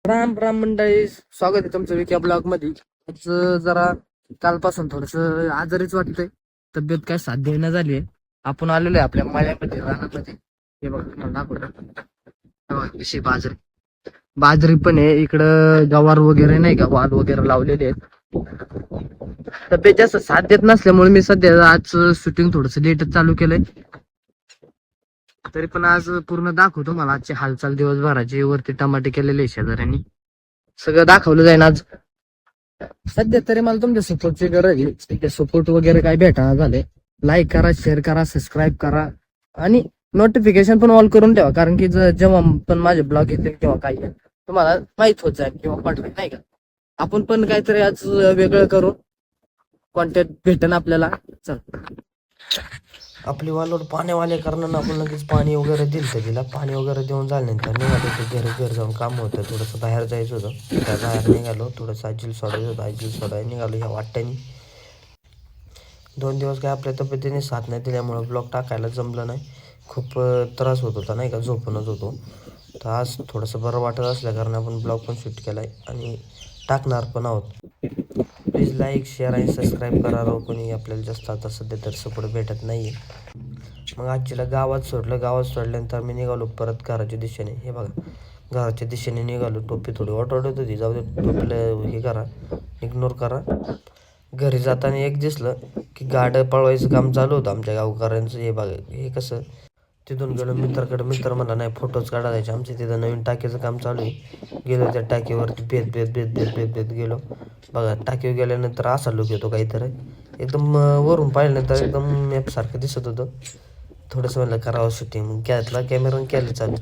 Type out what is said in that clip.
राम राम मंडळी, स्वागत आहे तुमचं विक्या ब्लॉग मध्ये. आज जरा कालपासून थोडस आजारीच वाटतंय. तब्येत काय साथ देईना झाली आहे. आपण आलेलो आहे आपल्या मळ्यामध्ये, रानामध्ये. हे बघा तुम्हाला दाखवतो. हे बघा, कशी बाजरी बाजरी पण आहे इकडं. गवार वगैरे नाही का, वाल वगैरे लावलेले आहेत. तब्येत जास्त साथ देत नसल्यामुळे मी सध्या आज शूटिंग थोडस लेटच चालू केलंय. तरी पण आज पूर्ण दाखवतो मला आजची हालचाल दिवसभराची. वरती टमाटे केलेले शेजाऱ्यांनी, सगळं दाखवलं जाईल आज. सध्या तरी मला तुमच्या सपोर्टची गरज आहे. ते सपोर्ट वगैरे काय भेटणार झाले. लाईक करा, शेअर करा, सबस्क्राईब करा आणि नोटिफिकेशन पण ऑल करून ठेवा, कारण की जेव्हा पण माझे ब्लॉग येतील तेव्हा काय तुम्हाला माहित होत जाईल किंवा पाठवेल, नाही का. आपण पण काहीतरी आज वेगळं करू, कॉन्टेंट भेटेन आपल्याला. चल, आपली वालोड पाण्यावाले करणार आपण लगेच पाणी वगैरे दिलं तर तिला पाणी वगैरे देऊन झाल्यानंतर निघालो ते घर जाऊन काम होतं. थोडंसं बाहेर जायचं होतं, त्या बाहेर निघालो. थोडंसं आजील सोडायचं होतं, आजील सोडायला निघालो ह्या वाट्याने. 2 दिवस काय आपल्या तब्येतीने साथ नाही दिल्यामुळं ब्लॉग टाकायला जमलं नाही. खूप त्रास होत होता नाही का, झोपूनच होतो. तर आज थोडंसं बरं वाटत असल्या कारण आपण ब्लॉग पण शूट केला आहे आणि टाकणार पण आहोत. प्लीज लाईक, शेअर आणि सबस्क्राईब करा राव. कोणी आपल्याला जास्त आता सध्या तर सपोर्ट भेटत नाही आहे. मग आजीला गावात सोडलं. गावात सोडल्यानंतर मी निघालो परत घराच्या दिशेने. हे बघा, घराच्या दिशेने निघालो. टोपी थोडी वाटत होती, जाऊ दे, टोपीला हे करा, इग्नोर करा. घरी जाताना एक दिसलं की गाड्या पळवायचं काम चालू होतं आमच्या गावकऱ्यांचं. हे बघा, हे कसं, तिथून गेलो मित्राकडे. मित्र मला नाही, फोटोज काढायचे आमच्या तिथं नवीन टाकीचं काम चालू आहे. गेलो त्या टाकीवरती, बेत बेत बेत बेत बेत बेत गेलो. बघा, टाकीवर गेल्यानंतर असा लुक येतो काहीतरी. एकदम वरून पाहिल्यानंतर एकदम मॅपसारखं दिसत होतं. थोडंसं म्हणलं करावं शूटिंग, मग घेतला कॅमेरा केलं चालू.